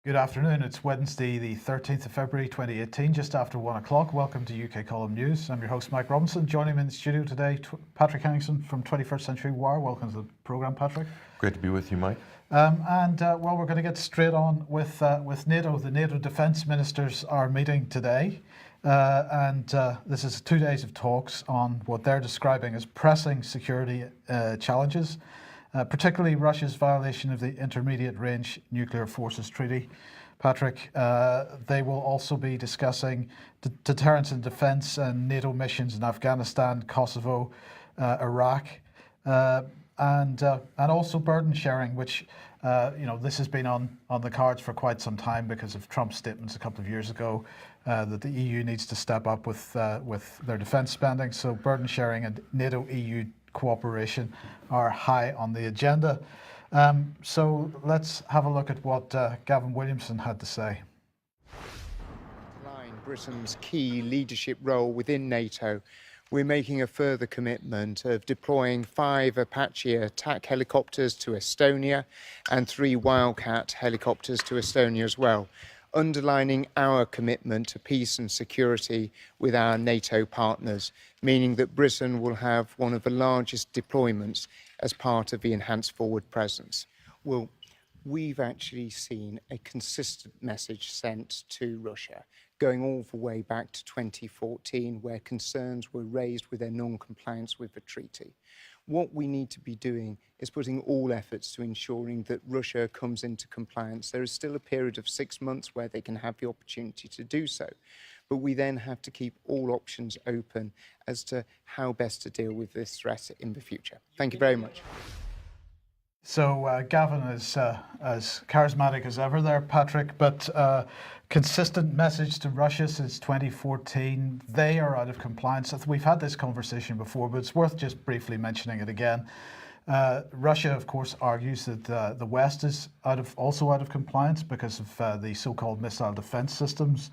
Good afternoon. It's Wednesday, the 13th of February 2018, just after 1 o'clock. Welcome to UK Column News. I'm your host, Mike Robinson. Joining me in the studio today, Patrick Henningson from 21st Century Wire. Welcome to the programme, Patrick. Great to be with you, Mike. Well, we're going to get straight on with NATO. The NATO defence ministers are meeting today. This is 2 days of talks on what they're describing as pressing security challenges. Particularly Russia's violation of the Intermediate Range Nuclear Forces Treaty. Patrick, they will also be discussing deterrence and defence and NATO missions in Afghanistan, Kosovo, Iraq, and also burden sharing, which this has been on the cards for quite some time because of Trump's statements a couple of years ago that the EU needs to step up with their defence spending. So burden sharing and NATO-EU cooperation are high on the agenda. So let's have a look at what Gavin Williamson had to say. Britain's key leadership role within NATO, we're making a further commitment of deploying 5 Apache attack helicopters to Estonia and 3 Wildcat helicopters to Estonia as well, underlining our commitment to peace and security with our NATO partners, meaning that Britain will have one of the largest deployments as part of the enhanced forward presence. Well, we've actually seen a consistent message sent to Russia, going all the way back to 2014, where concerns were raised with their non-compliance with the treaty. What we need to be doing is putting all efforts to ensuring that Russia comes into compliance. There is still a period of 6 months where they can have the opportunity to do so, but we then have to keep all options open as to how best to deal with this threat in the future. Thank you very much. So Gavin is as charismatic as ever there, Patrick, but consistent message to Russia since 2014. They are out of compliance. We've had this conversation before, but it's worth just briefly mentioning it again. Russia, of course, argues that the West is also out of compliance because of the so-called missile defense systems,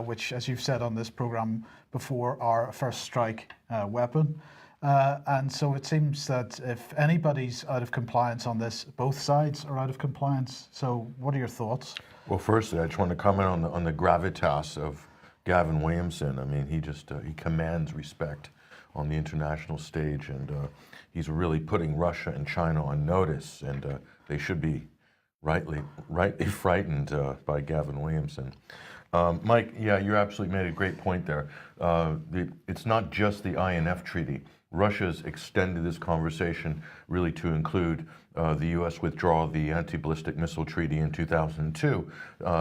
which, as you've said on this program before, are a first strike weapon. And so it seems that if anybody's out of compliance on this, both sides are out of compliance. So what are your thoughts? Well, firstly, I just want to comment on the gravitas of Gavin Williamson. I mean, he commands respect on the international stage, and he's really putting Russia and China on notice, and they should be rightly frightened by Gavin Williamson. Mike, yeah, you absolutely made a great point there. It's not just the INF treaty. Russia's extended this conversation really to include the U.S. withdrawal of the anti-ballistic missile treaty in 2002.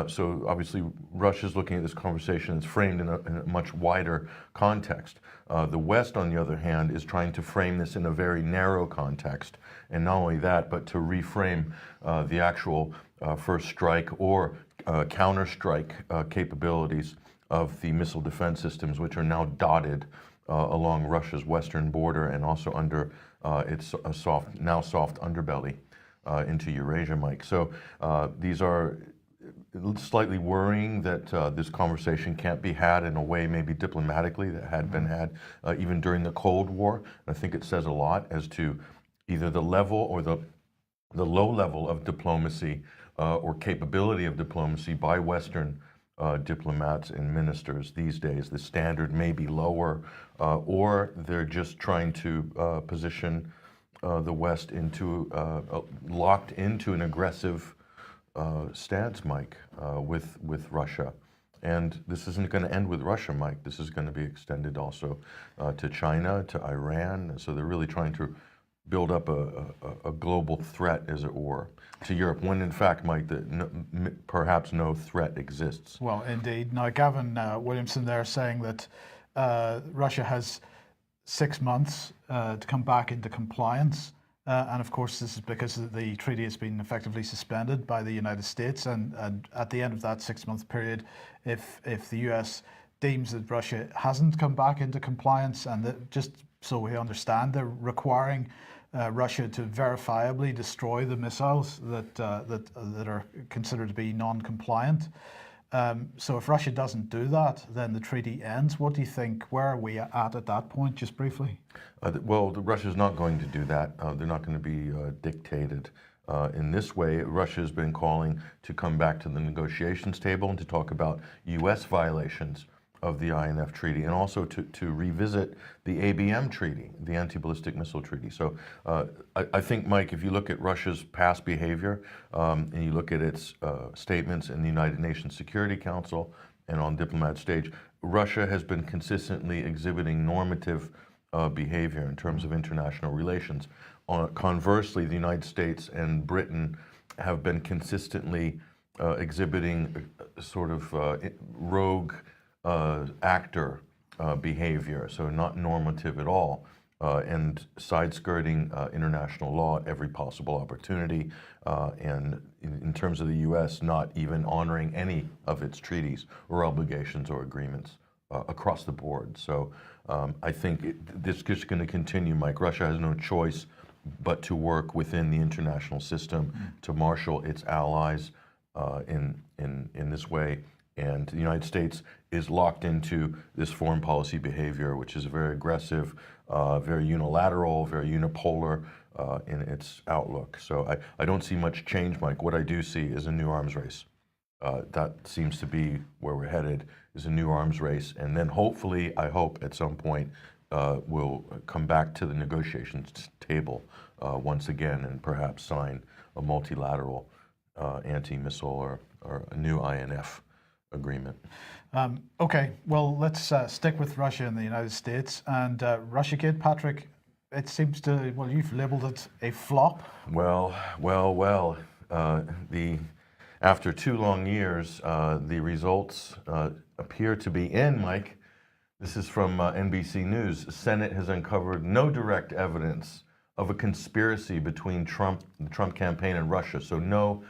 So obviously Russia's looking at this conversation that's framed in a much wider context. The West, on the other hand, is trying to frame this in a very narrow context. And not only that, but to reframe the actual first strike or counter-strike capabilities of the missile defense systems, which are now dotted along Russia's western border and also under its soft underbelly into Eurasia, Mike. So these are slightly worrying that this conversation can't be had in a way maybe diplomatically that had been had even during the Cold War. I think it says a lot as to either the level or the low level of diplomacy or capability of diplomacy by Western diplomats and ministers these days. The standard may be lower, or they're just trying to position the West into locked into an aggressive stance, Mike, with Russia. And this isn't going to end with Russia, Mike. This is going to be extended also to China, to Iran. So they're really trying to build up a global threat, as it were, to Europe, when in fact, Mike, perhaps no threat exists. Well, indeed. Now, Gavin Williamson there saying that Russia has 6 months to come back into compliance. And of course, this is because the treaty has been effectively suspended by the United States. And at the end of that 6-month period, if the US deems that Russia hasn't come back into compliance, and that, just so we understand, they're requiring Russia to verifiably destroy the missiles that are considered to be non-compliant. So if Russia doesn't do that, then the treaty ends. What do you think? Where are we at that point, just briefly? Well, Russia's not going to do that. They're not going to be dictated In this way, Russia has been calling to come back to the negotiations table and to talk about U.S. violations of the INF Treaty, and also to revisit the ABM Treaty, the Anti-Ballistic Missile Treaty. So I think, Mike, if you look at Russia's past behavior and you look at its statements in the United Nations Security Council and on diplomat stage, Russia has been consistently exhibiting normative behavior in terms of international relations. Conversely, the United States and Britain have been consistently exhibiting sort of rogue actor behavior, so not normative at all, and side-skirting international law at every possible opportunity, and in terms of the U.S., not even honoring any of its treaties or obligations or agreements across the board. So I think this is just going to continue, Mike. Russia has no choice but to work within the international system to marshal its allies in this way. And the United States is locked into this foreign policy behavior, which is very aggressive, very unilateral, very unipolar in its outlook. So I don't see much change, Mike. What I do see is a new arms race. That seems to be where we're headed, is a new arms race. And then hopefully, I hope at some point, we'll come back to the negotiations table once again and perhaps sign a multilateral anti-missile or a new INF agreement. Okay, well, let's stick with Russia and the United States. And Russiagate, Patrick, it seems to, well, you've labeled it a flop. Well. After 2 long years, the results appear to be in, Mike. This is from NBC News. The Senate has uncovered no direct evidence of a conspiracy between the Trump campaign and Russia. So no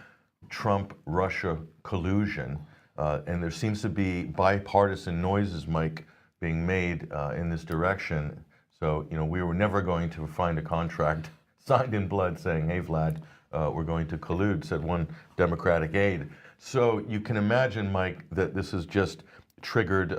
Trump-Russia collusion. And there seems to be bipartisan noises, Mike, being made in this direction. So, you know, we were never going to find a contract signed in blood saying, hey, Vlad, we're going to collude, said one Democratic aide. So you can imagine, Mike, that this has just triggered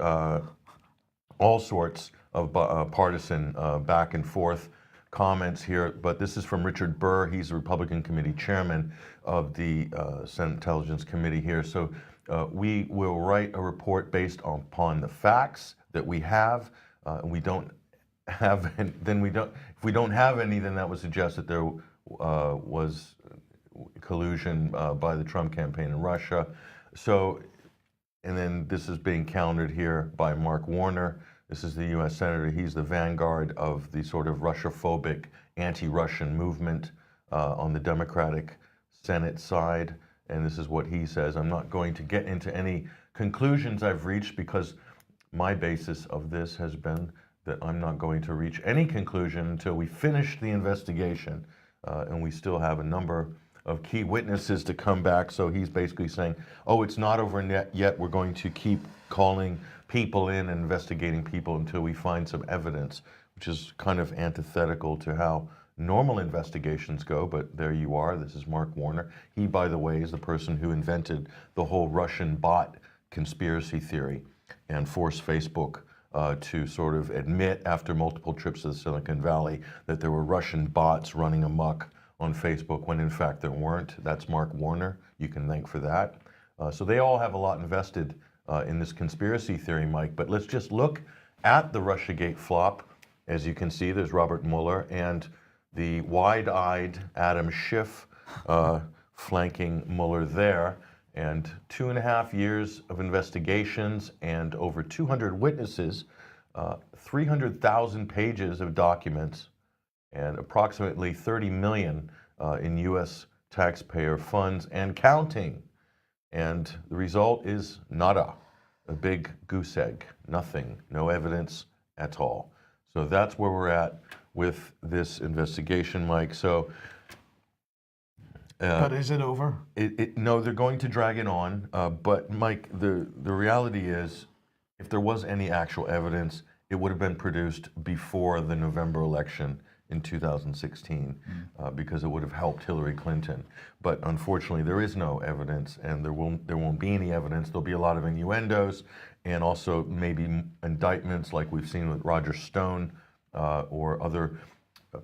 all sorts of partisan back and forth comments here. But this is from Richard Burr. He's the Republican Committee chairman of the Senate Intelligence Committee here. So we will write a report based upon the facts that we have. And we don't have, then we don't. If we don't have any, then that would suggest that there was collusion by the Trump campaign in Russia. So, and then this is being countered here by Mark Warner. This is the U.S. Senator. He's the vanguard of the sort of Russia-phobic, anti-Russian movement on the Democratic Senate side. And this is what he says. I'm not going to get into any conclusions I've reached because my basis of this has been that I'm not going to reach any conclusion until we finish the investigation. And we still have a number of key witnesses to come back. So he's basically saying, oh, it's not over yet. We're going to keep calling people in and investigating people until we find some evidence, which is kind of antithetical to how normal investigations go. But there you are. This is Mark Warner. He, by the way, is the person who invented the whole Russian bot conspiracy theory and forced Facebook to sort of admit after multiple trips to the Silicon Valley that there were Russian bots running amok on Facebook when in fact there weren't. That's Mark Warner. You can thank for that. So they all have a lot invested in this conspiracy theory, Mike. But let's just look at the Russiagate flop. As you can see, there's Robert Mueller and the wide-eyed Adam Schiff flanking Mueller there. And 2.5 years of investigations and over 200 witnesses, 300,000 pages of documents, and approximately 30 million in U.S. taxpayer funds and counting. And the result is nada, a big goose egg, nothing, no evidence at all. So that's where we're at with this investigation, Mike. So. But is it over? No, they're going to drag it on. But Mike, the reality is, if there was any actual evidence, it would have been produced before the November election in 2016, because it would have helped Hillary Clinton. But unfortunately, there is no evidence, and there won't be any evidence. There'll be a lot of innuendos, and also maybe indictments like we've seen with Roger Stone or other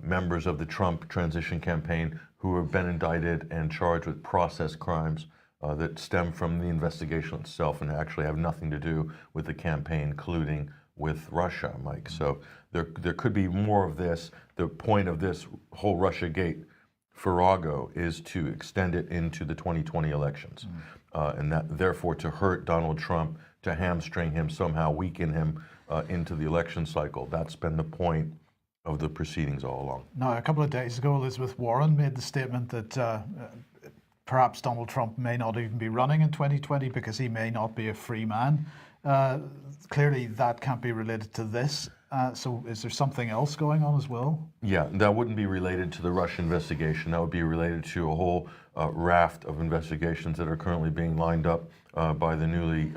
members of the Trump transition campaign who have been indicted and charged with process crimes that stem from the investigation itself and actually have nothing to do with the campaign, colluding with Russia, Mike. So there could be more of this. The point of this whole Russiagate farrago is to extend it into the 2020 elections, and that therefore to hurt Donald Trump, to hamstring him, somehow weaken him into the election cycle. That's been the point of the proceedings all along. Now, a couple of days ago, Elizabeth Warren made the statement that perhaps Donald Trump may not even be running in 2020 because he may not be a free man. Clearly, that can't be related to this. So is there something else going on as well? Yeah, that wouldn't be related to the Russia investigation. That would be related to a whole raft of investigations that are currently being lined up by the newly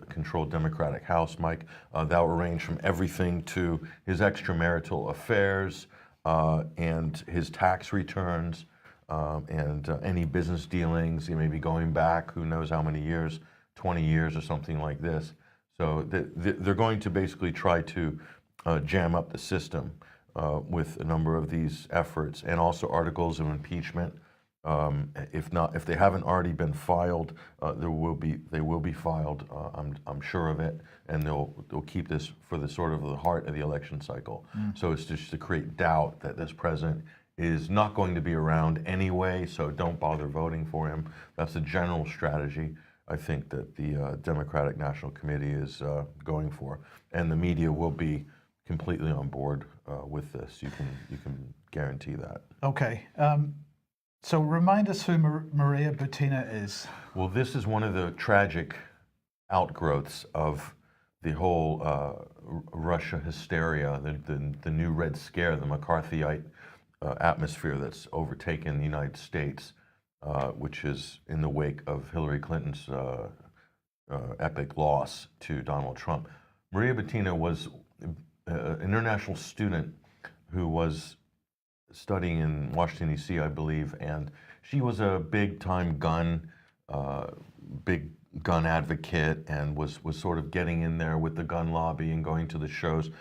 controlled Democratic House, Mike. That will range from everything to his extramarital affairs and his tax returns and any business dealings. He may be going back, who knows how many years, 20 years or something like this. So they're going to basically try to jam up the system with a number of these efforts, and also articles of impeachment. If they haven't already been filed, they will be filed. I'm sure of it, and they'll keep this for the sort of the heart of the election cycle. So it's just to create doubt that this president is not going to be around anyway. So don't bother voting for him. That's the general strategy I think that the Democratic National Committee is going for, and the media will be completely on board with this. You can guarantee that. Okay. So remind us who Maria Butina is. Well, this is one of the tragic outgrowths of the whole Russia hysteria, the new Red Scare, the McCarthyite atmosphere that's overtaken the United States, which is in the wake of Hillary Clinton's epic loss to Donald Trump. Maria Butina was an international student who was studying in Washington, D.C., I believe, and she was a big-time gun advocate, and was sort of getting in there with the gun lobby and going to the shows,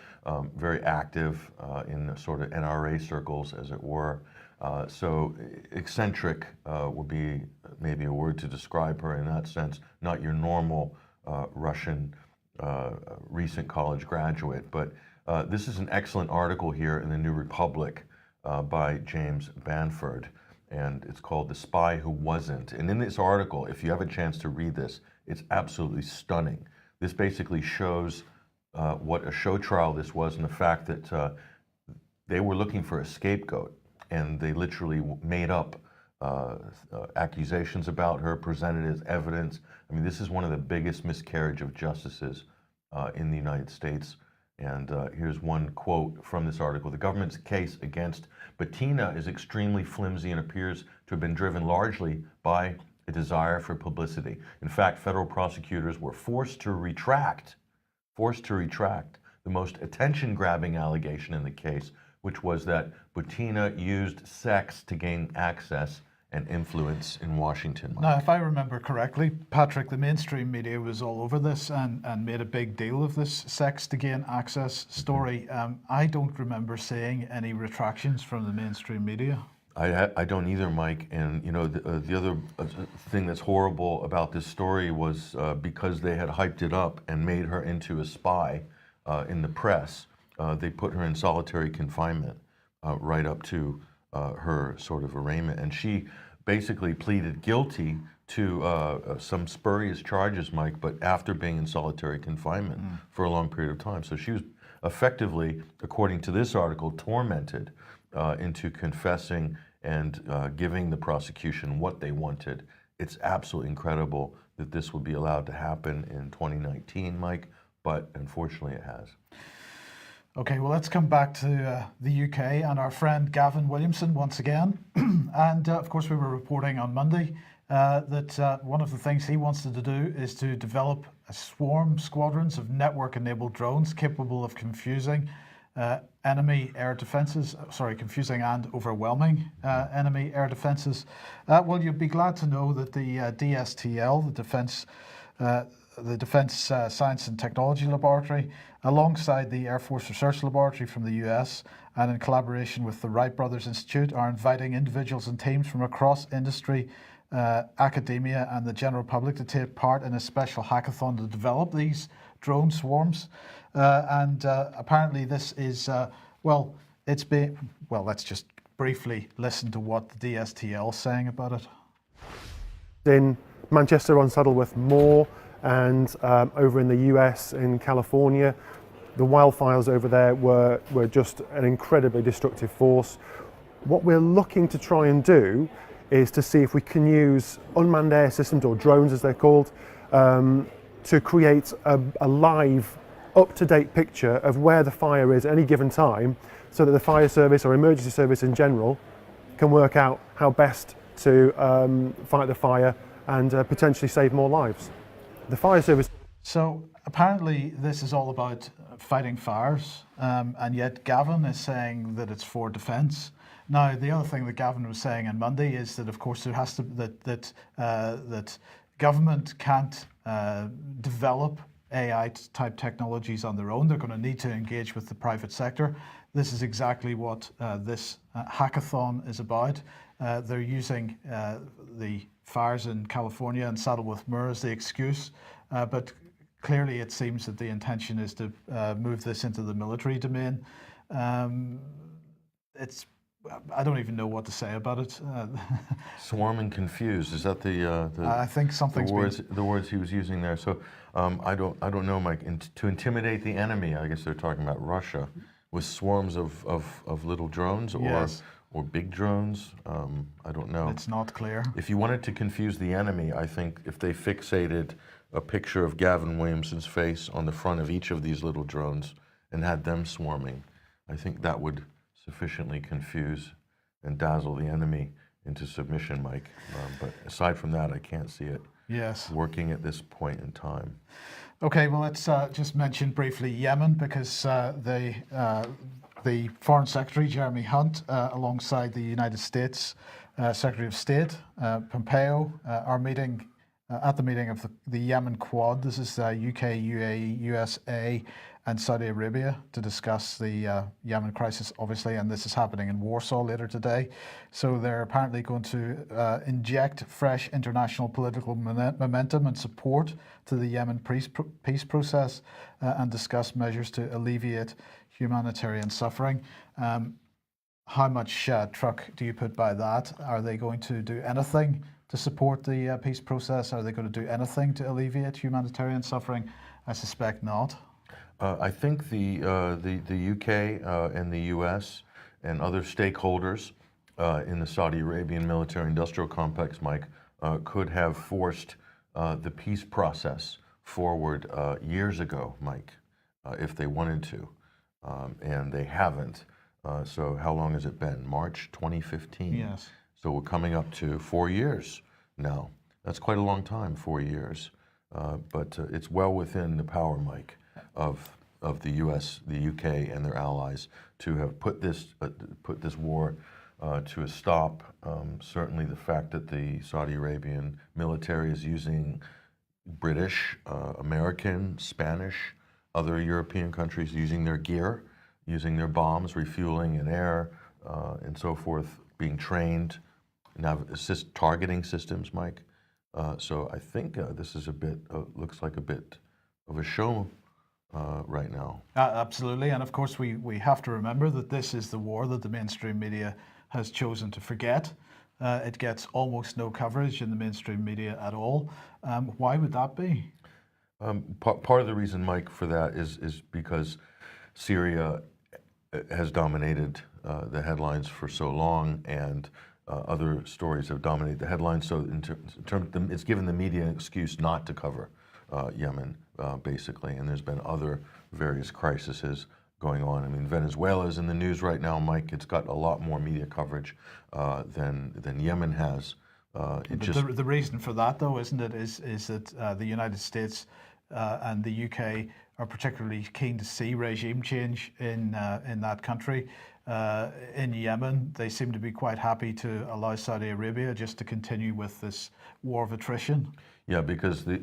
very active in the sort of NRA circles, as it were. So eccentric would be maybe a word to describe her in that sense, not your normal Russian recent college graduate. But this is an excellent article here in the New Republic by James Banford, and it's called "The Spy Who Wasn't." And in this article, if you have a chance to read this, it's absolutely stunning. This basically shows what a show trial this was, and the fact that they were looking for a scapegoat, and they literally made up accusations about her, presented as evidence. I mean, this is one of the biggest miscarriage of justices in the United States. And here's one quote from this article. "The government's case against Butina is extremely flimsy and appears to have been driven largely by a desire for publicity. In fact, federal prosecutors were forced to retract the most attention-grabbing allegation in the case, which was that Butina used sex to gain access and influence in Washington." Now, if I remember correctly, Patrick, the mainstream media was all over this and made a big deal of this sex to gain access story. I don't remember seeing any retractions from the mainstream media. I don't either, Mike. And you know, the other thing that's horrible about this story was because they had hyped it up and made her into a spy in the press, they put her in solitary confinement right up to her sort of arraignment. And she basically pleaded guilty to some spurious charges, Mike, but after being in solitary confinement for a long period of time. So she was effectively, according to this article, tormented into confessing and giving the prosecution what they wanted. It's absolutely incredible that this would be allowed to happen in 2019, Mike, but unfortunately it has. Okay, well, let's come back to the UK and our friend Gavin Williamson once again. And of course, we were reporting on Monday that one of the things he wants to do is to develop squadrons of network-enabled drones capable of confusing enemy air defenses, confusing and overwhelming enemy air defenses. Well, you'll be glad to know that the DSTL, the Defence the Defense Science and Technology Laboratory, alongside the Air Force Research Laboratory from the US, and in collaboration with the Wright Brothers Institute, are inviting individuals and teams from across industry, academia, and the general public to take part in a special hackathon to develop these drone swarms. Apparently, this is let's just briefly listen to what the DSTL is saying about it. In Manchester on Saddleworth Moor, and over in the US in California, the wildfires over there were just an incredibly destructive force. What we're looking to try and do is to see if we can use unmanned air systems, or drones as they're called, to create a live, up-to-date picture of where the fire is at any given time, so that the fire service or emergency service in general can work out how best to fight the fire and potentially save more lives. The fire service. So apparently this is all about fighting fires, and yet Gavin is saying that it's for defence. Now, the other thing that Gavin was saying on Monday is that, of course, there has to that government can't develop AI type technologies on their own. They're going to need to engage with the private sector. This is exactly what this hackathon is about. They're using the fires in California and Saddleworth Moor as the excuse, but clearly it seems that the intention is to move this into the military domain. I don't even know what to say about it. Swarm and confused. Is that the I think something's the words he was using there? So I don't know, Mike. To intimidate the enemy, I guess they're talking about Russia, with swarms of little drones, or Yes. or big drones. I don't know. It's not clear. If you wanted to confuse the enemy, I think if they fixated a picture of Gavin Williamson's face on the front of each of these little drones and had them swarming, I think that would sufficiently confuse and dazzle the enemy into submission, Mike. But aside from that, I can't see it working at this point in time. Okay, well, let's just mention briefly Yemen, because the Foreign Secretary, Jeremy Hunt, alongside the United States Secretary of State, Pompeo, are meeting at the meeting of the Yemen Quad. This is UK, UAE, USA, and Saudi Arabia, to discuss the Yemen crisis, obviously, and this is happening in Warsaw later today. So they're apparently going to inject fresh international political momentum and support to the Yemen peace process, and discuss measures to alleviate humanitarian suffering. How much truck do you put by that? Are they going to do anything to support the peace process? Are they going to do anything to alleviate humanitarian suffering? I suspect not. I think the UK and the US and other stakeholders in the Saudi Arabian military-industrial complex, Mike, could have forced the peace process forward years ago, Mike, if they wanted to, and they haven't. So how long has it been? March 2015? Yes. So we're coming up to 4 years now. That's quite a long time, 4 years. But it's well within the power, Mike, of the U.S., the U.K., and their allies to have put this war to a stop. Certainly, the fact that the Saudi Arabian military is using British, American, Spanish, other European countries using their gear, using their bombs, refueling in air, and so forth, being trained, assist targeting systems, Mike. So I think this is a bit, looks like a bit of a show right now. Absolutely, and of course we have to remember that this is the war that the mainstream media has chosen to forget. It gets almost no coverage in the mainstream media at all. Why would that be? Part of the reason, Mike, for that is because Syria has dominated the headlines for so long, and other stories have dominated the headlines. So in terms, it's given the media an excuse not to cover Yemen, basically. And there's been other various crises going on. I mean, Venezuela's in the news right now, Mike. It's got a lot more media coverage than Yemen has. The reason for that, though, isn't it, is that the United States and the UK are particularly keen to see regime change in that country. In Yemen, they seem to be quite happy to allow Saudi Arabia just to continue with this war of attrition. Yeah, because they're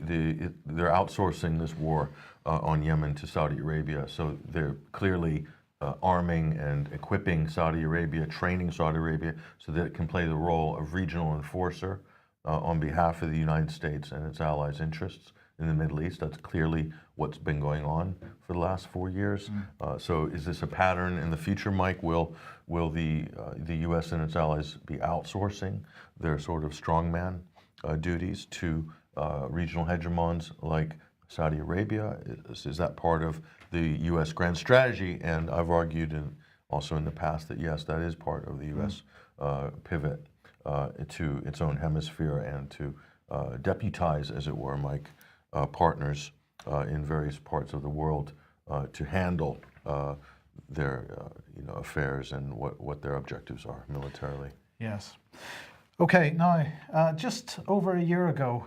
outsourcing this war on Yemen to Saudi Arabia, so they're clearly arming and equipping Saudi Arabia, training Saudi Arabia, so that it can play the role of regional enforcer on behalf of the United States and its allies' interests in the Middle East. That's clearly what's been going on for the last 4 years. So is this a pattern in the future, Mike? Will the U.S. and its allies be outsourcing their sort of strongman duties to regional hegemons like Saudi Arabia? Is that part of the U.S. grand strategy? And I've argued also in the past that yes, that is part of the U.S. Pivot to its own hemisphere and to deputize, as it were, Mike, partners in various parts of the world to handle their affairs and what their objectives are militarily. Yes. Okay, now, just over a year ago,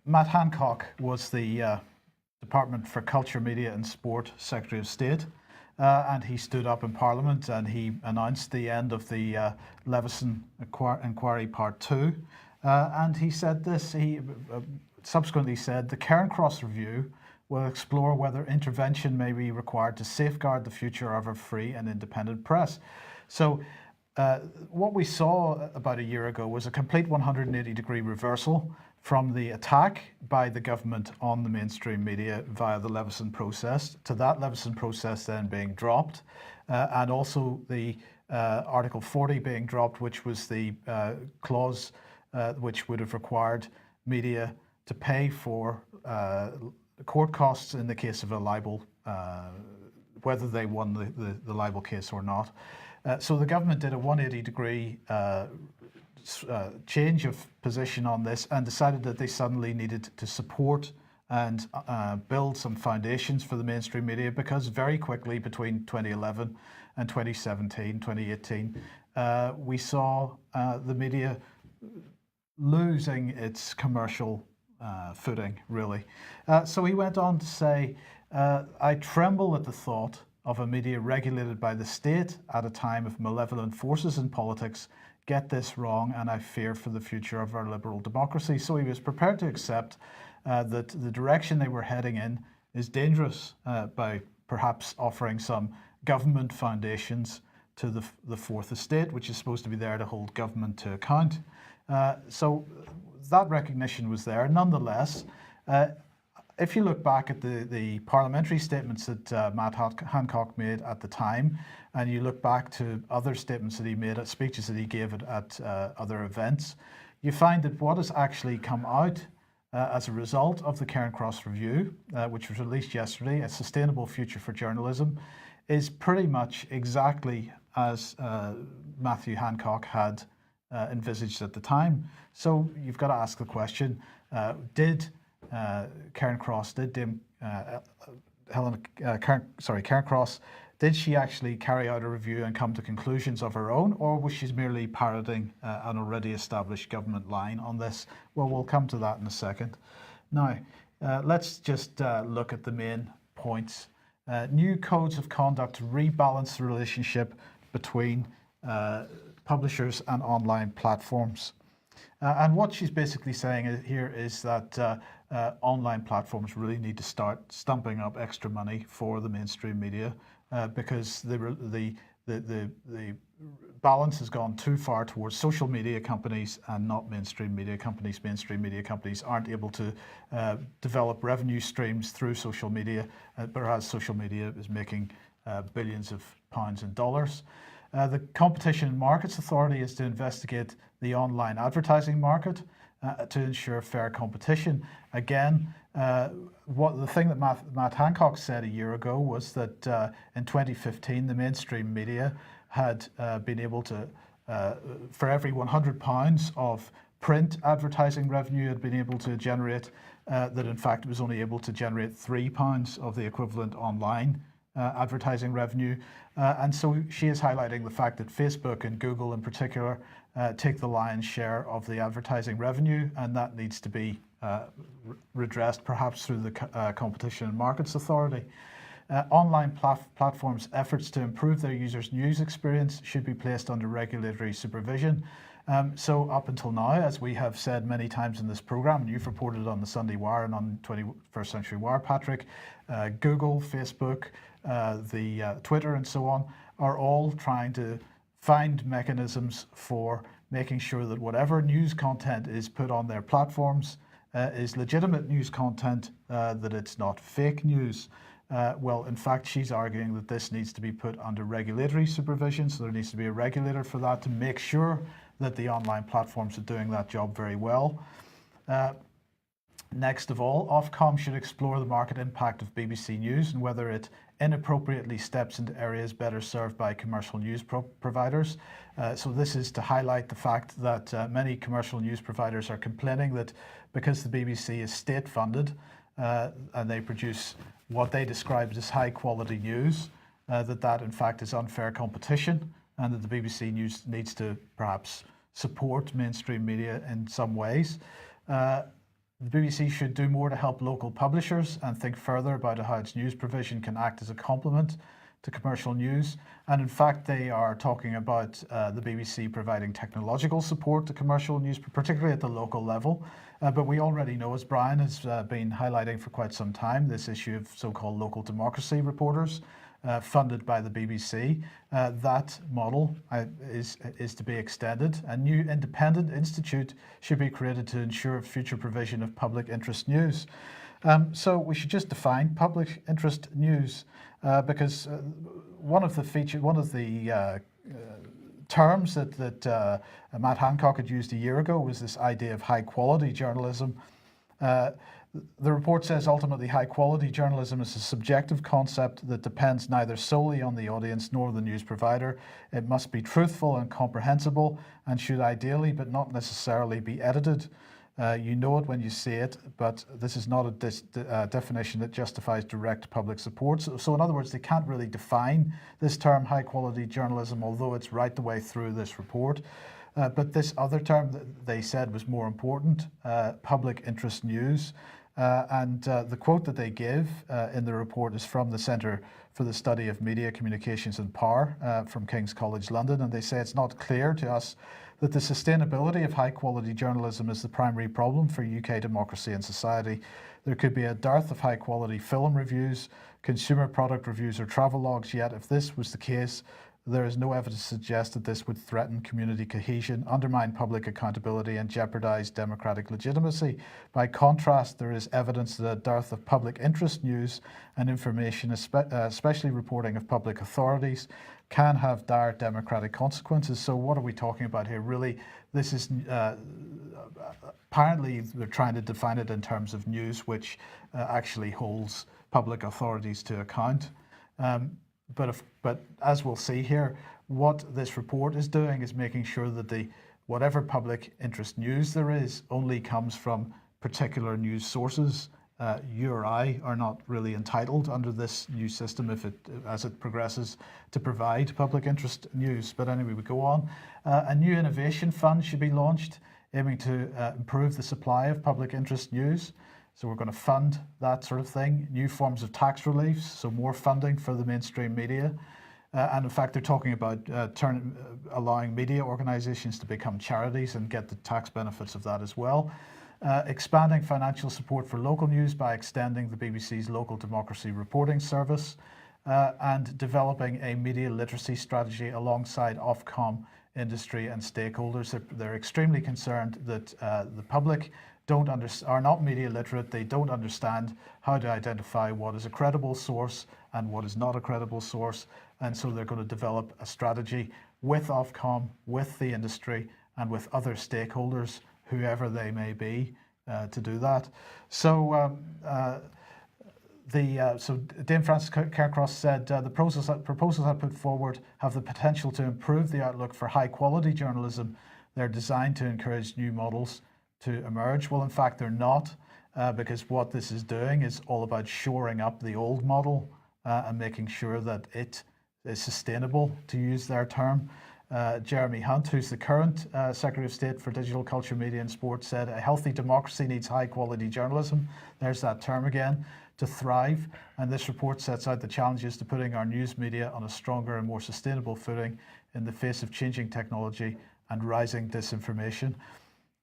Matt Hancock was the Department for Culture, Media and Sport Secretary of State, and he stood up in Parliament and he announced the end of the Leveson Inquiry Part 2, and he said this, he subsequently said, the Cairncross Review will explore whether intervention may be required to safeguard the future of a free and independent press. So what we saw about a year ago was a complete 180-degree reversal from the attack by the government on the mainstream media via the Leveson process, to that Leveson process then being dropped, and also the Article 40 being dropped, which was the clause which would have required media to pay for court costs in the case of a libel, whether they won the libel case or not. So the government did a 180-degree change of position on this and decided that they suddenly needed to support and build some foundations for the mainstream media, because very quickly between 2011 and 2017, 2018, we saw the media losing its commercial footing, really. So he went on to say, I tremble at the thought of a media regulated by the state at a time of malevolent forces in politics get this wrong, and I fear for the future of our liberal democracy. So he was prepared to accept that the direction they were heading in is dangerous by perhaps offering some government foundations to the fourth estate, which is supposed to be there to hold government to account. So that recognition was there. Nonetheless, if you look back at the parliamentary statements that Matt Hancock made at the time, and you look back to other statements that he made at speeches that he gave at other events, you find that what has actually come out as a result of the Cairncross Review, which was released yesterday, A Sustainable Future for Journalism, is pretty much exactly as Matthew Hancock had envisaged at the time. So you've got to ask the question, did Cairncross, Cairncross, did she actually carry out a review and come to conclusions of her own, or was she merely parroting an already established government line on this? Well, we'll come to that in a second. Now, let's just look at the main points. New codes of conduct to rebalance the relationship between publishers and online platforms. And what she's basically saying here is that online platforms really need to start stumping up extra money for the mainstream media because the balance has gone too far towards social media companies and not mainstream media companies. Mainstream media companies aren't able to develop revenue streams through social media, whereas social media is making billions of pounds and dollars. The Competition and Markets Authority is to investigate the online advertising market to ensure fair competition. Again, the thing that Matt Hancock said a year ago was that in 2015, the mainstream media had been able to, for every £100 of print advertising revenue had been able to generate, that in fact it was only able to generate £3 of the equivalent online advertising revenue. And so she is highlighting the fact that Facebook and Google in particular take the lion's share of the advertising revenue, and that needs to be redressed perhaps through the Competition and Markets Authority. Online platforms' efforts to improve their users' news experience should be placed under regulatory supervision. So up until now, as we have said many times in this program, and you've reported on the Sunday Wire and on 21st Century Wire, Patrick, Google, Facebook, the Twitter and so on, are all trying to find mechanisms for making sure that whatever news content is put on their platforms is legitimate news content, that it's not fake news. Well, in fact, she's arguing that this needs to be put under regulatory supervision, so there needs to be a regulator for that to make sure that the online platforms are doing that job very well. Next of all, Ofcom should explore the market impact of BBC News and whether it inappropriately steps into areas better served by commercial news providers. So this is to highlight the fact that many commercial news providers are complaining that because the BBC is state funded and they produce what they describe as high quality news, that in fact is unfair competition, and that the BBC News needs to perhaps support mainstream media in some ways. The BBC should do more to help local publishers and think further about how its news provision can act as a complement to commercial news. And in fact, they are talking about the BBC providing technological support to commercial news, particularly at the local level. But we already know, as Brian has been highlighting for quite some time, this issue of so-called local democracy reporters funded by the BBC. That model is to be extended. A new independent institute should be created to ensure future provision of public interest news. So we should just define public interest news because one of the terms that Matt Hancock had used a year ago was this idea of high quality journalism. The report says ultimately high quality journalism is a subjective concept that depends neither solely on the audience nor the news provider. It must be truthful and comprehensible and should ideally but not necessarily be edited. You know it when you see it, but this is not a definition that justifies direct public support. So in other words, they can't really define this term high quality journalism, although it's right the way through this report. But this other term that they said was more important, public interest news. And the quote that they give in the report is from the Centre for the Study of Media, Communications and Power from King's College London. And they say it's not clear to us that the sustainability of high quality journalism is the primary problem for UK democracy and society. There could be a dearth of high quality film reviews, consumer product reviews or travelogues, yet if this was the case, there is no evidence to suggest that this would threaten community cohesion, undermine public accountability and jeopardise democratic legitimacy. By contrast, there is evidence that a dearth of public interest news and information, especially reporting of public authorities, can have dire democratic consequences. So what are we talking about here? Really, this is apparently they're trying to define it in terms of news which actually holds public authorities to account. But as we'll see here, what this report is doing is making sure that whatever public interest news there is only comes from particular news sources. You or I are not really entitled under this new system as it progresses to provide public interest news. But anyway, we go on. A new innovation fund should be launched aiming to improve the supply of public interest news. So we're going to fund that sort of thing. New forms of tax reliefs, so more funding for the mainstream media. And in fact, they're talking about allowing media organisations to become charities and get the tax benefits of that as well. Expanding financial support for local news by extending the BBC's local democracy reporting service, and developing a media literacy strategy alongside Ofcom, industry and stakeholders. They're extremely concerned that the public are not media literate. They don't understand how to identify what is a credible source and what is not a credible source. And so they're going to develop a strategy with Ofcom, with the industry and with other stakeholders, whoever they may be, to do that. So Dame Frances Cairncross said the proposals I put forward have the potential to improve the outlook for high quality journalism. They're designed to encourage new models to emerge. Well, in fact, they're not, because what this is doing is all about shoring up the old model and making sure that it is sustainable, to use their term. Jeremy Hunt, who's the current Secretary of State for Digital Culture, Media and Sport, said a healthy democracy needs high quality journalism. There's that term again, to thrive. And this report sets out the challenges to putting our news media on a stronger and more sustainable footing in the face of changing technology and rising disinformation.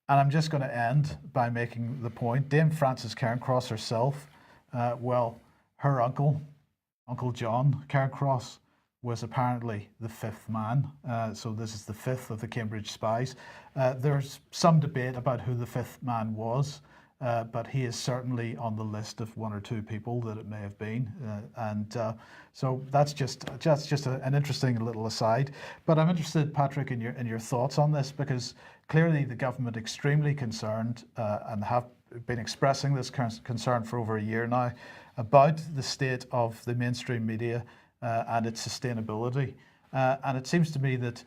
And I'm just going to end by making the point, Dame Frances Cairncross herself, her uncle, Uncle John Cairncross, was apparently the fifth man. So this is the fifth of the Cambridge spies. There's some debate about who the fifth man was, but he is certainly on the list of one or two people that it may have been. So that's just an interesting little aside. But I'm interested, Patrick, in your thoughts on this, because clearly the government extremely concerned and have been expressing this concern for over a year now about the state of the mainstream media and its sustainability. And it seems to me that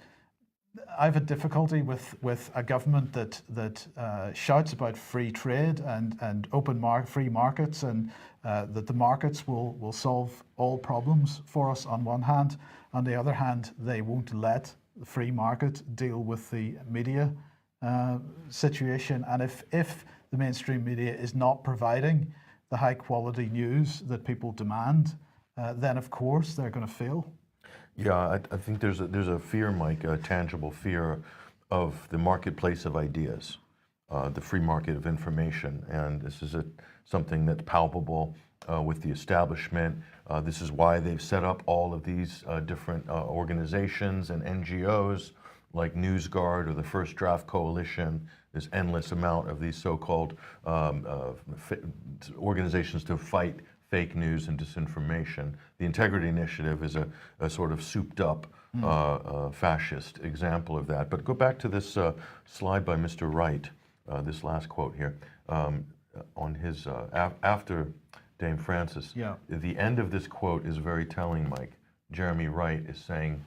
I've had difficulty with a government that shouts about free trade and free markets, and that the markets will solve all problems for us on one hand. On the other hand, they won't let the free market deal with the media situation. And if the mainstream media is not providing the high quality news that people demand, then of course they're going to fail. Yeah, I think there's a fear, Mike, a tangible fear of the marketplace of ideas, the free market of information, and this is something that's palpable with the establishment. This is why they've set up all of these different organizations and NGOs like NewsGuard or the First Draft Coalition. This endless amount of these so-called organizations to fight fake news and disinformation. The Integrity Initiative is a sort of souped-up fascist example of that. But go back to this slide by Mr. Wright, this last quote here, on his after Dame Frances. Yeah. The end of this quote is very telling, Mike. Jeremy Wright is saying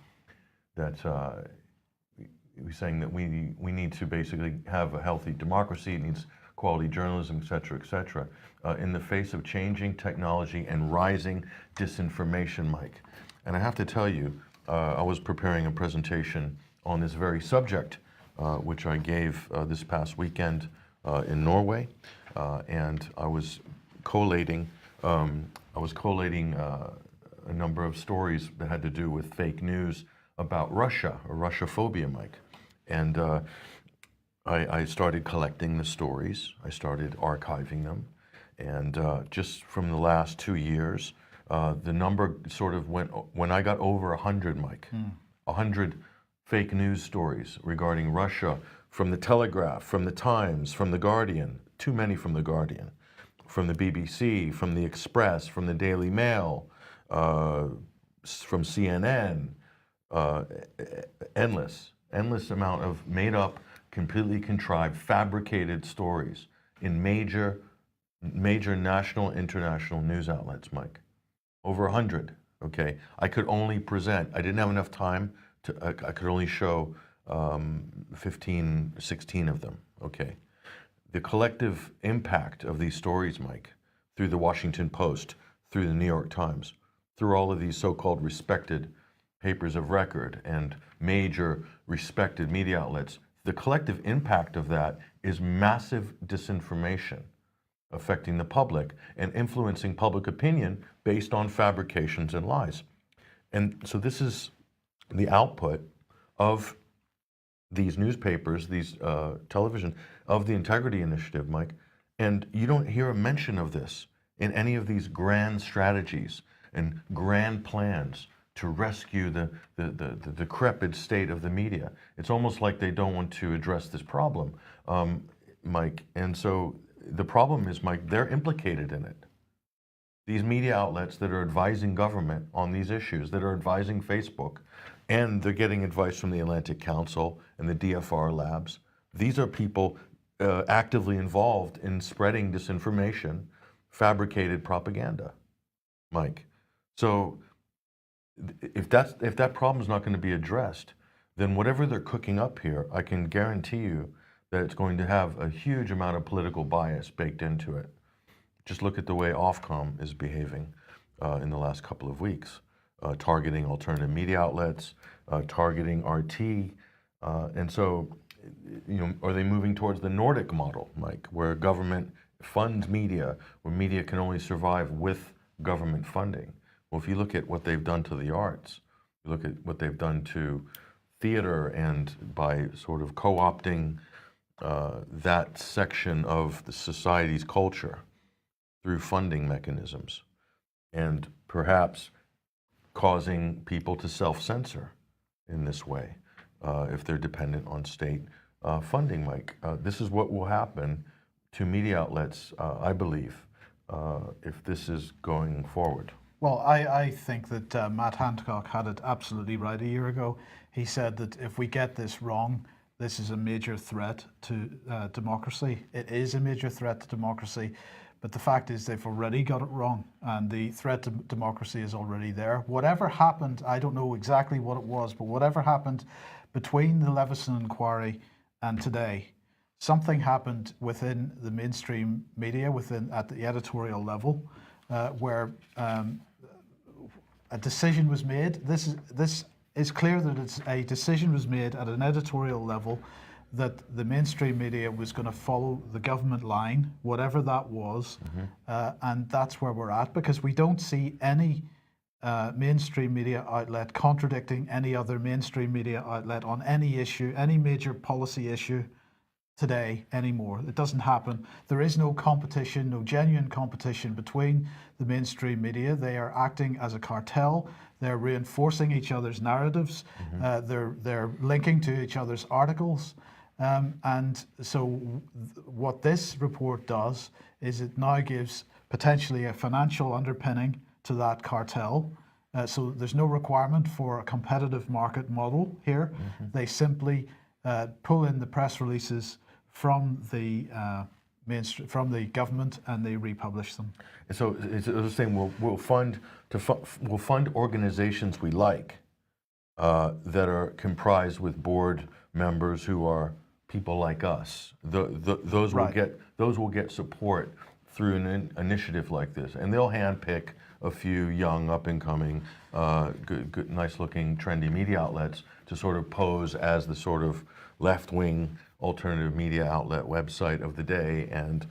that we need to basically have a healthy democracy. It needs quality journalism, et cetera, in the face of changing technology and rising disinformation, Mike. And I have to tell you, I was preparing a presentation on this very subject, which I gave this past weekend in Norway, and I was collating a number of stories that had to do with fake news about Russia or Russophobia, Mike. And I started collecting the stories. I started archiving them. And just from the last 2 years, the number sort of went, when I got over 100, Mike, 100 fake news stories regarding Russia from the Telegraph, from the Times, from the Guardian, too many from the Guardian, from the BBC, from the Express, from the Daily Mail, from CNN, endless amount of made up, completely contrived, fabricated stories in major national, international news outlets, Mike. Over 100, okay? I could only present, I didn't have enough time I could only show 15, 16 of them, okay? The collective impact of these stories, Mike, through the Washington Post, through the New York Times, through all of these so-called respected papers of record and major respected media outlets, the collective impact of that is massive disinformation affecting the public and influencing public opinion based on fabrications and lies. And so this is the output of these newspapers, these television, of the Integrity Initiative, Mike. And you don't hear a mention of this in any of these grand strategies and grand plans to rescue the decrepit state of the media. It's almost like they don't want to address this problem, Mike. And so the problem is, Mike, they're implicated in it. These media outlets that are advising government on these issues, that are advising Facebook, and they're getting advice from the Atlantic Council and the DFR labs. These are people actively involved in spreading disinformation, fabricated propaganda, Mike. So if that problem is not going to be addressed, then whatever they're cooking up here, I can guarantee you that it's going to have a huge amount of political bias baked into it. Just look at the way Ofcom is behaving in the last couple of weeks, targeting alternative media outlets, targeting RT, and so, you know, are they moving towards the Nordic model, Mike, where government funds media, where media can only survive with government funding? Well, if you look at what they've done to the arts, you look at what they've done to theater and by sort of co-opting that section of the society's culture through funding mechanisms, and perhaps causing people to self-censor in this way if they're dependent on state funding, Mike. This is what will happen to media outlets, I believe, if this is going forward. Well, I think that Matt Hancock had it absolutely right a year ago. He said that if we get this wrong, this is a major threat to democracy. It is a major threat to democracy, but the fact is they've already got it wrong, and the threat to democracy is already there. Whatever happened, I don't know exactly what it was, but whatever happened between the Leveson inquiry and today, something happened within the mainstream media, at the editorial level, where a decision was made. This is clear that it's a decision was made at an editorial level that the mainstream media was going to follow the government line, whatever that was, and that's where we're at, because we don't see any mainstream media outlet contradicting any other mainstream media outlet on any issue, any major policy issue today anymore. It doesn't happen. There is no competition, no genuine competition between the mainstream media. They are acting as a cartel. They're reinforcing each other's narratives. They're linking to each other's articles. And so what this report does is it now gives potentially a financial underpinning to that cartel. So there's no requirement for a competitive market model here. They simply pull in the press releases from the from the government, and they republish them. And so it's the same. We'll fund organizations we like that are comprised with board members who are people like us. Those will get support through an initiative like this, and they'll handpick a few young, up-and-coming, good, nice-looking, trendy media outlets to sort of pose as the sort of left-wing alternative media outlet website of the day, and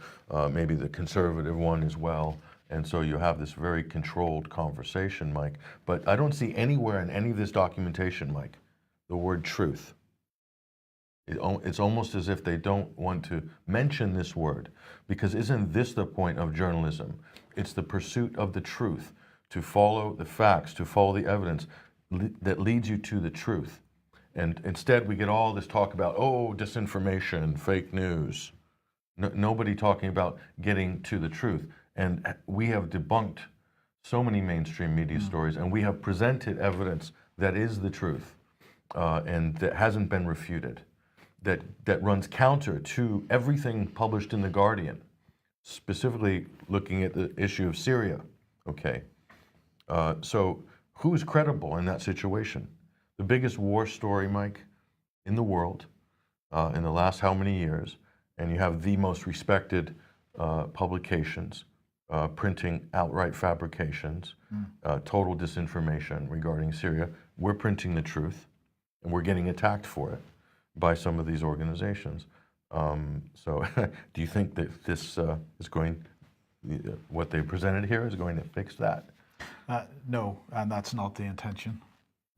maybe the conservative one as well. And so you have this very controlled conversation, Mike. But I don't see anywhere in any of this documentation, Mike, the word truth. It's almost as if they don't want to mention this word, because isn't this the point of journalism? It's the pursuit of the truth, to follow the facts, to follow the evidence that leads you to the truth. And instead we get all this talk about, disinformation, fake news. Nobody talking about getting to the truth. And we have debunked so many mainstream media stories, and we have presented evidence that is the truth, and that hasn't been refuted, that runs counter to everything published in The Guardian, specifically looking at the issue of Syria. Okay, so who's credible in that situation? The biggest war story, Mike, in the world in the last how many years, and you have the most respected publications printing outright fabrications, total disinformation regarding Syria. We're printing the truth, and we're getting attacked for it by some of these organizations. So do you think that this is going, what they presented here is going to fix that? No, and that's not the intention.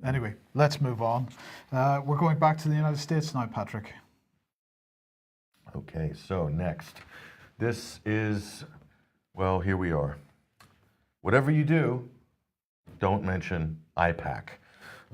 Anyway, let's move on. We're going back to the United States now, Patrick. Okay, so next. This is, well, here we are. Whatever you do, don't mention IPAC.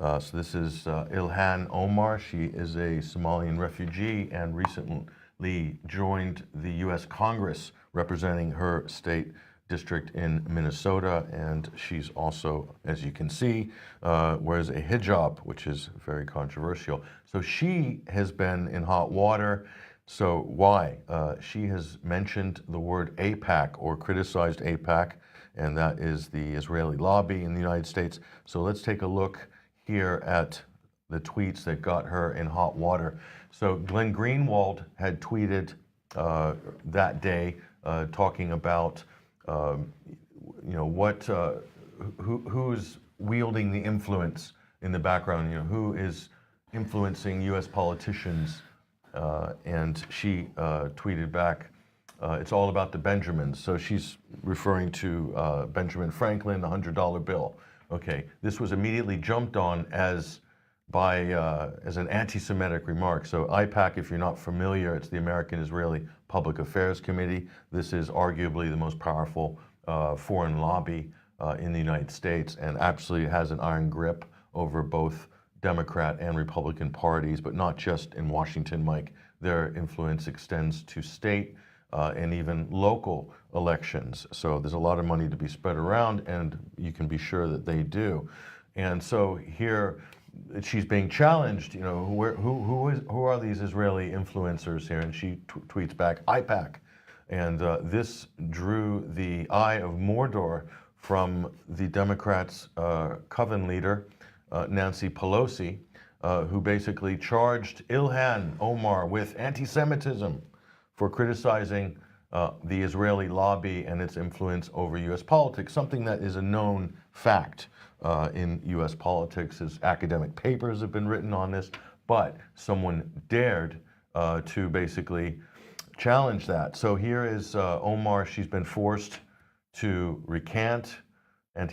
So this is Ilhan Omar. She is a Somalian refugee and recently joined the U.S. Congress representing her state district in Minnesota, and she's also, as you can see, wears a hijab, which is very controversial. So she has been in hot water. So why? She has mentioned the word AIPAC, or criticized AIPAC, and that is the Israeli lobby in the United States. So let's take a look here at the tweets that got her in hot water. So Glenn Greenwald had tweeted that day talking about who's wielding the influence in the background, who is influencing U.S. politicians, and she tweeted back, it's all about the Benjamins. So she's referring to Benjamin Franklin, the $100 bill. Okay, this was immediately jumped on as as an anti-Semitic remark. So IPAC, if you're not familiar, it's the American Israeli Public Affairs Committee. This is arguably the most powerful foreign lobby in the United States, and absolutely has an iron grip over both Democrat and Republican parties, but not just in Washington, Mike. Their influence extends to state and even local elections. So there's a lot of money to be spread around, and you can be sure that they do. And so here, she's being challenged, you know, who are these Israeli influencers here? And she tweets back, IPAC. And this drew the eye of Mordor from the Democrats' coven leader, Nancy Pelosi, who basically charged Ilhan Omar with anti-Semitism for criticizing the Israeli lobby and its influence over U.S. politics, something that is a known fact in U.S. politics, as academic papers have been written on this, but someone dared to basically challenge that. So here is Omar. She's been forced to recant, and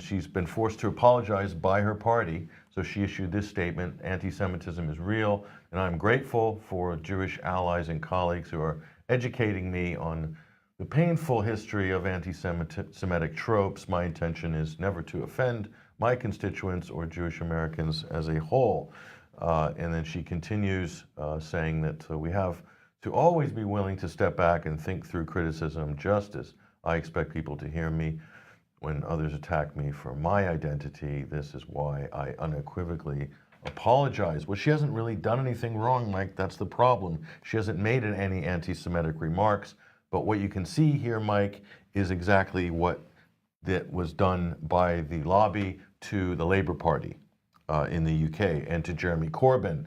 she's been forced to apologize by her party. So she issued this statement: anti-Semitism is real, and I'm grateful for Jewish allies and colleagues who are educating me on the painful history of anti-Semitic tropes. My intention is never to offend my constituents or Jewish Americans as a whole. And then she continues saying that we have to always be willing to step back and think through criticism, just as I expect people to hear me when others attack me for my identity. This is why I unequivocally apologize. Well, she hasn't really done anything wrong, Mike. That's the problem. She hasn't made any anti-Semitic remarks. But what you can see here, Mike, is exactly what that was done by the lobby to the Labour Party in the UK, and to Jeremy Corbyn,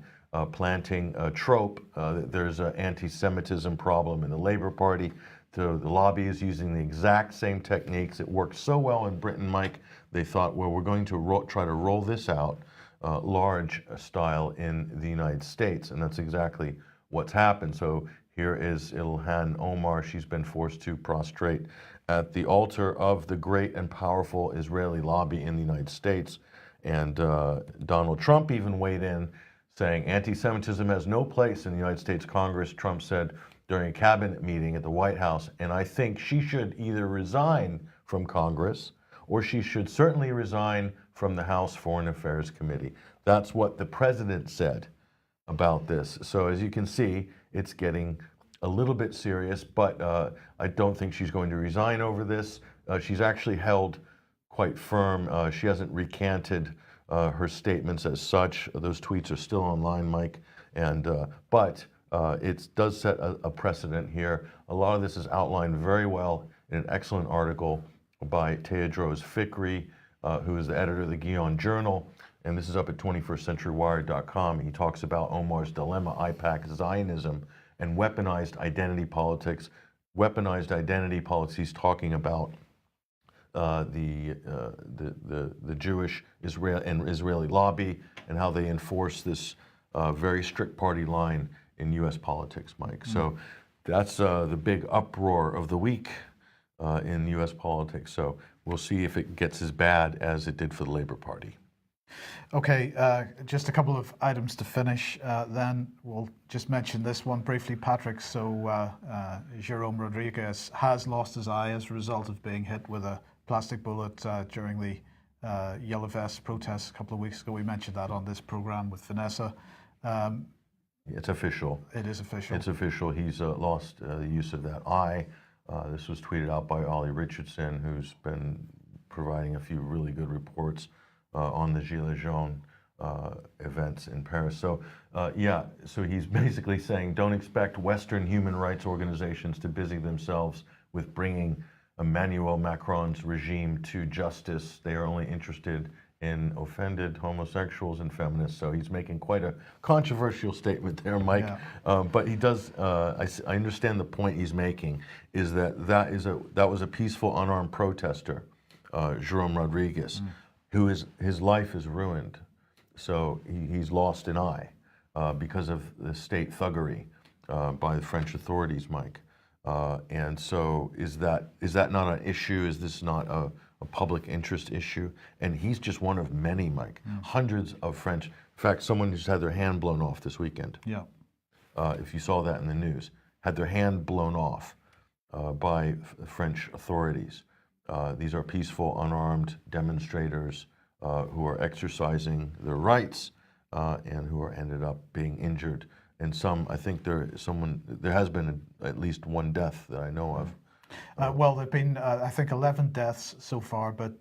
planting a trope that there's an anti-Semitism problem in the Labour Party. So the lobby is using the exact same techniques. It worked so well in Britain, Mike. They thought, well, we're going to try to roll this out large style in the United States, and that's exactly what's happened. So here is Ilhan Omar. She's been forced to prostrate at the altar of the great and powerful Israeli lobby in the United States. And Donald Trump even weighed in, saying anti-Semitism has no place in the United States Congress, Trump said during a cabinet meeting at the White House. And I think she should either resign from Congress, or she should certainly resign from the House Foreign Affairs Committee. That's what the president said about this. So as you can see, it's getting a little bit serious, but I don't think she's going to resign over this. She's actually held quite firm. She hasn't recanted her statements as such. Those tweets are still online, Mike. And but it does set a precedent here. A lot of this is outlined very well in an excellent article by Teodros Fikri, who is the editor of the Guion Journal. And this is up at 21stCenturyWire.com. He talks about Omar's dilemma, IPAC, Zionism, and weaponized identity politics. Weaponized identity politics, he's talking about the Jewish Israeli lobby and how they enforce this very strict party line in U.S. politics, Mike. So that's the big uproar of the week in U.S. politics. So we'll see if it gets as bad as it did for the Labour Party. Okay, just a couple of items to finish. Then we'll just mention this one briefly, Patrick. So Jerome Rodriguez has lost his eye as a result of being hit with a plastic bullet during the Yellow Vest protests a couple of weeks ago. We mentioned that on this program with Vanessa. It's official. It is official. It's official. He's lost the use of that eye. This was tweeted out by Ollie Richardson, who's been providing a few really good reports on the Gilets Jaunes events in Paris. So yeah, so he's basically saying, don't expect Western human rights organizations to busy themselves with bringing Emmanuel Macron's regime to justice. They are only interested in offended homosexuals and feminists. So he's making quite a controversial statement there, Mike. Yeah. But he does, I understand the point he's making, is that was a peaceful, unarmed protester, Jerome Rodriguez, who his life is ruined. So he's lost an eye because of the state thuggery by the French authorities, Mike. And so is that not an issue? Is this not a public interest issue? And he's just one of many, Mike. Hundreds of French In fact, someone just had their hand blown off this weekend. Yeah. If you saw that in the news, had their hand blown off by French authorities. These are peaceful, unarmed demonstrators who are exercising their rights and who are ended up being injured. And some, I think there has been at least one death that I know of. Well, there've been, I think, 11 deaths so far, but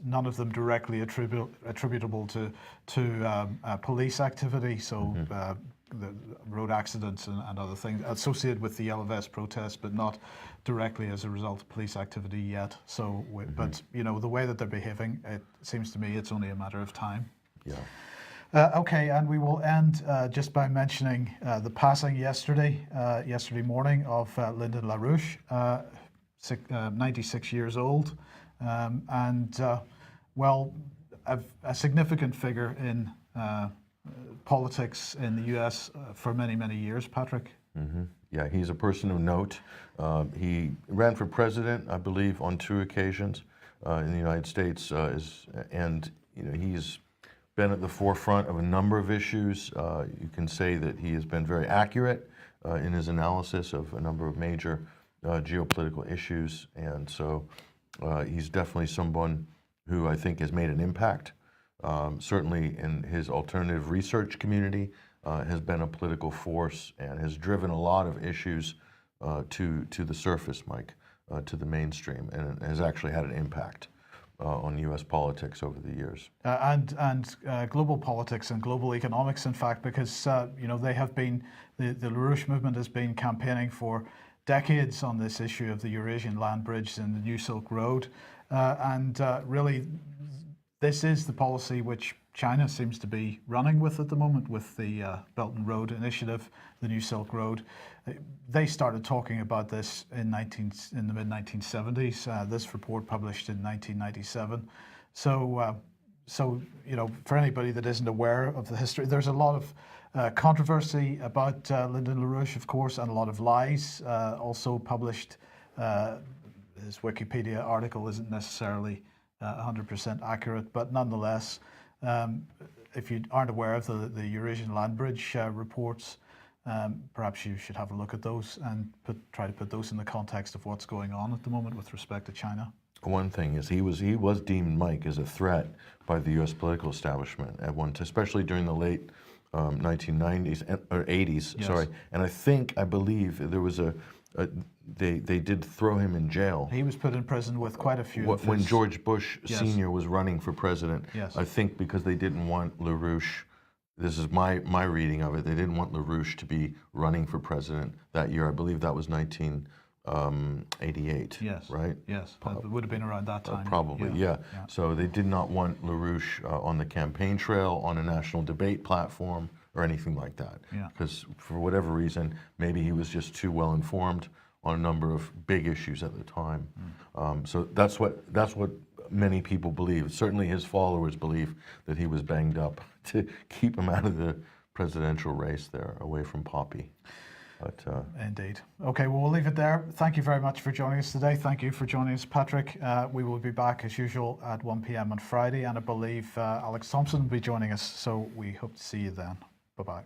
none of them directly attributable to police activity. So the road accidents and other things associated with the Yellow Vest protests, but not directly as a result of police activity yet. So, but you know, the way that they're behaving, it seems to me it's only a matter of time. Yeah. Okay, and we will end just by mentioning the passing yesterday morning of Lyndon LaRouche, 96 years old, and well, a significant figure in politics in the U.S. For many, many years, Patrick. Yeah, he's a person of note. He ran for president, I believe, on 2 occasions in the United States, and you know, he's been at the forefront of a number of issues. You can say that he has been very accurate in his analysis of a number of major geopolitical issues, and so he's definitely someone who I think has made an impact. Certainly in his alternative research community, has been a political force and has driven a lot of issues to the surface, Mike, to the mainstream, and has actually had an impact on U.S. politics over the years. And global politics and global economics, in fact, because you know, they have been, the LaRouche movement has been campaigning for decades on this issue of the Eurasian land bridge and the New Silk Road, and really this is the policy which China seems to be running with at the moment with the Belt and Road Initiative, the New Silk Road. They started talking about this in the mid-1970s. This report published in 1997. So you know, for anybody that isn't aware of the history, there's a lot of controversy about Lyndon LaRouche, of course, and a lot of lies also published. His Wikipedia article isn't necessarily 100% accurate, but nonetheless, if you aren't aware of the Eurasian Land Bridge reports, perhaps you should have a look at those and try to put those in the context of what's going on at the moment with respect to China. One thing is he was deemed, Mike, as a threat by the U.S. political establishment at one, especially during the late 1990s or 80s. Yes. Sorry, and I believe there was they did throw him in jail. He was put in prison with quite a few. When George Bush Yes. Sr. was running for president. Yes. I think because they didn't want LaRouche. This is my reading of it. They didn't want LaRouche to be running for president that year. I believe that was 1988. Yes. Right. Yes. It would have been around that time. Probably, yeah. So they did not want LaRouche on the campaign trail, on a national debate platform, or anything like that. Yeah. Because for whatever reason, maybe he was just too well informed on a number of big issues at the time. So that's what many people believe. Certainly his followers believe that he was banged up to keep him out of the presidential race there, away from Poppy. But, Indeed. Okay, well, we'll leave it there. Thank you very much for joining us today. Thank you for joining us, Patrick. We will be back as usual at 1 p.m. on Friday, and I believe Alex Thompson will be joining us, so we hope to see you then. Bye-bye.